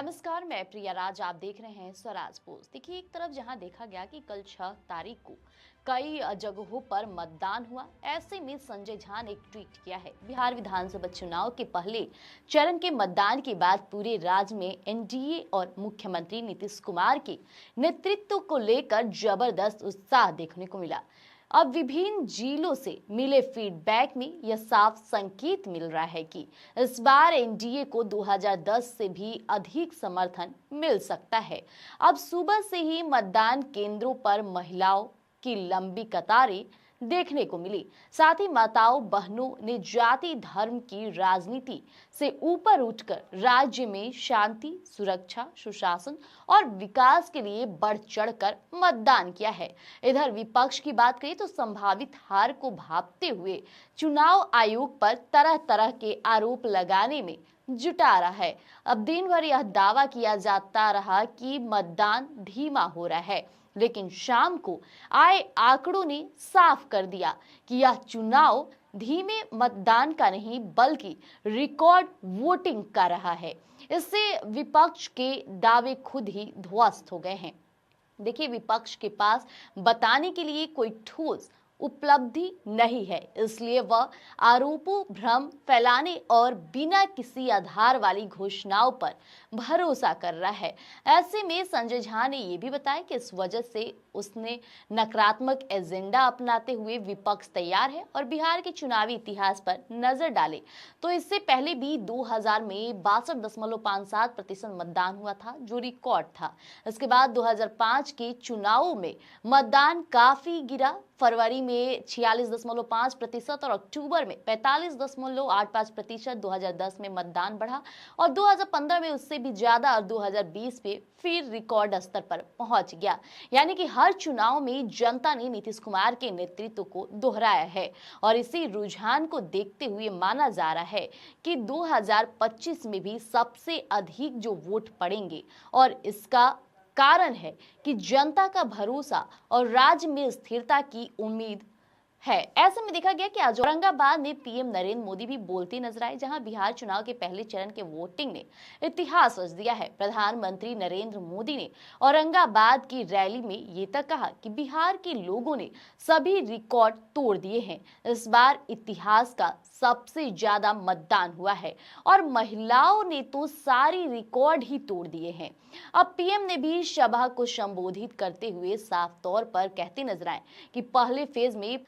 नमस्कार, मैं प्रिया राज। आप देख रहे हैं स्वराज पोस्ट। देखिए, एक तरफ जहां देखा गया कि कल 6 तारीख को कई जगहों पर मतदान हुआ, ऐसे में संजय झा ने एक ट्वीट किया है। बिहार विधानसभा चुनाव के पहले चरण के मतदान के बाद पूरे राज्य में एनडीए और मुख्यमंत्री नीतीश कुमार के नेतृत्व को लेकर जबरदस्त उत्साह देखने को मिला। अब विभिन्न जिलों से मिले फीडबैक में यह साफ संकेत मिल रहा है कि इस बार एनडीए को 2010 से भी अधिक समर्थन मिल सकता है। अब सुबह से ही मतदान केंद्रों पर महिलाओं की लंबी कतारें देखने को मिली। साथ ही माताओं बहनों ने जाति धर्म की राजनीति से ऊपर उठकर राज्य में शांति, सुरक्षा, सुशासन और विकास के लिए बढ़ चढ़कर मतदान किया है। इधर विपक्ष की बात करें तो संभावित हार को भांपते हुए चुनाव आयोग पर तरह तरह के आरोप लगाने में जुटा रहा है। अब दिन भर यह दावा किया जाता रहा कि मतदान धीमा हो रहा है, लेकिन शाम को आए आंकड़ों ने साफ कर दिया कि यह चुनाव धीमे मतदान का नहीं बल्कि रिकॉर्ड वोटिंग का रहा है। इससे विपक्ष के दावे खुद ही ध्वस्त हो गए हैं। देखिए, विपक्ष के पास बताने के लिए कोई ठोस उपलब्धि नहीं है, इसलिए वह आरोपों, भ्रम फैलाने और बिना किसी आधार वाली घोषणाओं पर भरोसा कर रहा है। ऐसे में संजय झा ने यह भी बताया कि इस वजह से उसने नकारात्मक एजेंडा अपनाते हुए विपक्ष तैयार है और बिहार के चुनावी इतिहास पर नजर डाले तो इससे पहले भी 2000 में 62.57% मतदान हुआ था, जो रिकॉर्ड था। इसके बाद 2005 के चुनावों में मतदान काफी गिरा। फरवरी में 46.5% और अक्टूबर में 45.85%। 2010 में मतदान बढ़ा और 2015 में उससे भी ज्यादा और 2020 में फिर रिकॉर्ड स्तर पर पहुंच गया। यानी कि हर चुनाव में जनता ने नीतीश कुमार के नेतृत्व को दोहराया है और इसी रुझान को देखते हुए माना जा रहा है कि 2025 में भी सबसे अधिक जो वोट पड़ेंगे और इसका कारण है कि जनता का भरोसा और राज्य में स्थिरता की उम्मीद है। ऐसे में देखा गया कि आज औरंगाबाद में पीएम नरेंद्र मोदी भी बोलते नजर आए, जहां बिहार चुनाव के पहले चरण के वोटिंग ने इतिहास रच दिया है। प्रधानमंत्री नरेंद्र मोदी ने औरंगाबाद की रैली में ये तक कहा कि बिहार के लोगों ने सभी रिकॉर्ड तोड़ दिए हैं। इस बार इतिहास का सबसे ज्यादा मतदान हुआ है और महिलाओं ने तो सारी रिकॉर्ड ही तोड़ दिए हैं। अब पीएम ने भी सभा को संबोधित करते हुए साफ तौर पर कहते नजर आए कि पहले फेज में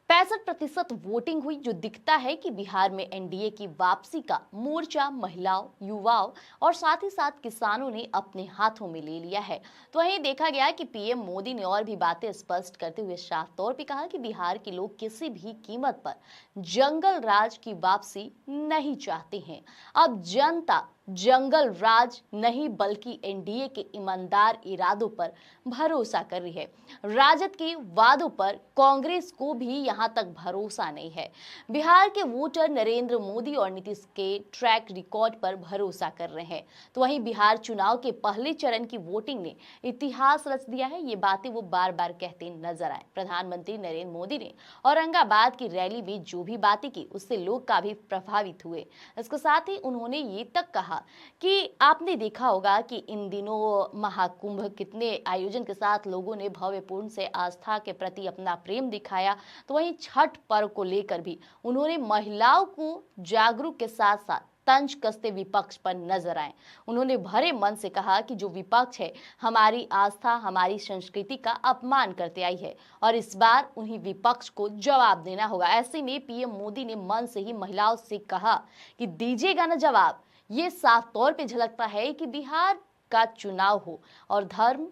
65% वोटिंग हुई, जो दिखता है कि बिहार में एनडीए की वापसी का मोर्चा महिलाओं, युवाओं और साथ ही साथ किसानों ने अपने हाथों में ले लिया है। तो वहीं देखा गया कि पीएम मोदी ने और भी बातें स्पष्ट करते हुए साफ तौर पे कहा कि बिहार के लोग किसी भी कीमत पर जंगल राज की वापसी नहीं चाहते हैं। अब जनता जंगल राज नहीं बल्कि एनडीए के ईमानदार इरादों पर भरोसा कर रही है। राजद के वादों पर कांग्रेस को भी यहां तक भरोसा नहीं है। बिहार के वोटर नरेंद्र मोदी और नीतीश के ट्रैक रिकॉर्ड पर भरोसा कर रहे हैं। तो वहीं बिहार चुनाव के पहले चरण की वोटिंग ने इतिहास रच दिया है। ये बातें वो बार बार कहते नजर आए। प्रधानमंत्री नरेंद्र मोदी ने औरंगाबाद की रैली में जो भी बातें की उससे लोग काफी प्रभावित हुए। इसके साथ ही उन्होंने ये तक कहा कि आपने देखा होगा कि इन दिनों महाकुंभ कितने आयोजन के साथ लोगों ने भव्यपूर्ण से आस्था के प्रति अपना प्रेम दिखाया। तो वहीं छठ पर्व को लेकर भी उन्होंने महिलाओं को जागरूक के साथ साथ तंज कसते विपक्ष पर नजर आए। उन्होंने भरे मन से कहा कि जो विपक्ष है हमारी आस्था, हमारी संस्कृति का अपमान करते आई है और इस बार उन्हीं विपक्ष को जवाब देना होगा। ऐसे में पीएम मोदी ने मन से ही महिलाओं से कहा कि दीजिएगा ना जवाब। ये साफ तौर पे झलकता है कि बिहार का चुनाव हो और धर्म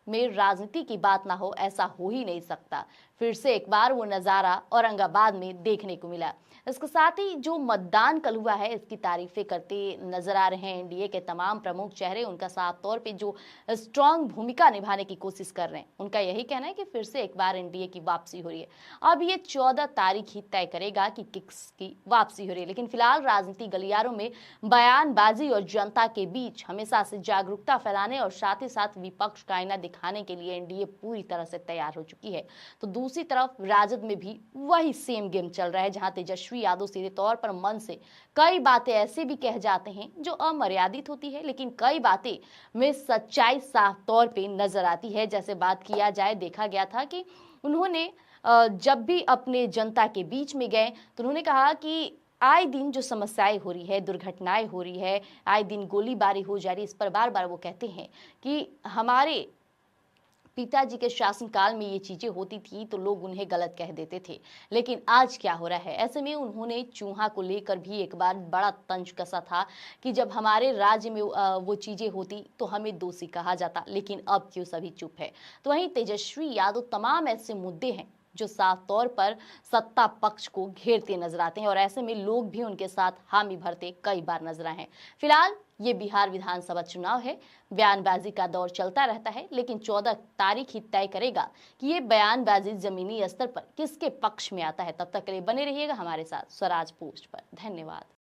में राजनीति की बात ना हो, ऐसा हो ही नहीं सकता। फिर से एक बार वो नजारा औरंगाबाद में देखने को मिला। इसके साथ ही जो मतदान कल हुआ है इसकी तारीफें करते नजर आ रहे हैं एनडीए के तमाम प्रमुख चेहरे। उनका साफ तौर पे जो स्ट्रांग भूमिका निभाने की कोशिश कर रहे हैं, उनका यही कहना है कि फिर से एक बार एनडीए की वापसी हो रही है। अब ये 14 तारीख ही तय करेगा कि किसकी वापसी हो रही है, लेकिन फिलहाल राजनीति गलियारों में बयानबाजी और जनता के बीच हमेशा से जागरूकता फैलाने और साथ ही साथ विपक्ष का आईना दिखाने के लिए एनडीए पूरी तरह से तैयार हो चुकी है। तो दूसरी तरफ राजद में भी वही सेम गेम चल रहा है, जहां तेजस्वी तेजस्वी यादव सीधे तौर पर मन से कई बातें ऐसे भी कह जाते हैं जो अमर्यादित होती है, लेकिन कई बातें में सच्चाई साफ तौर पे नजर आती है। जैसे बात किया जाए, देखा गया था कि उन्होंने जब भी अपने जनता के बीच में गए तो उन्होंने कहा कि आए दिन जो समस्याएं हो रही है, दुर्घटनाएं हो रही है, आए दिन गोलीबारी हो जा रही है, इस पर बार बार वो कहते हैं कि हमारे पिताजी के शासनकाल में ये चीजें होती थी तो लोग उन्हें गलत कह देते थे, लेकिन आज क्या हो रहा है। ऐसे में उन्होंने चूहा को लेकर भी एक बार बड़ा तंज कसा था कि जब हमारे राज्य में वो चीजें होती तो हमें दोषी कहा जाता, लेकिन अब क्यों सभी चुप है। तो वहीं तेजस्वी यादव तमाम ऐसे मुद्दे हैं जो साफ तौर पर सत्ता पक्ष को घेरते नजर आते हैं और ऐसे में लोग भी उनके साथ हामी भरते कई बार नजर आए हैं। फिलहाल ये बिहार विधानसभा चुनाव है, बयानबाजी का दौर चलता रहता है, लेकिन 14 तारीख ही तय करेगा कि ये बयानबाजी जमीनी स्तर पर किसके पक्ष में आता है। तब तक के लिए बने रहिएगा हमारे साथ स्वराज पोस्ट पर। धन्यवाद।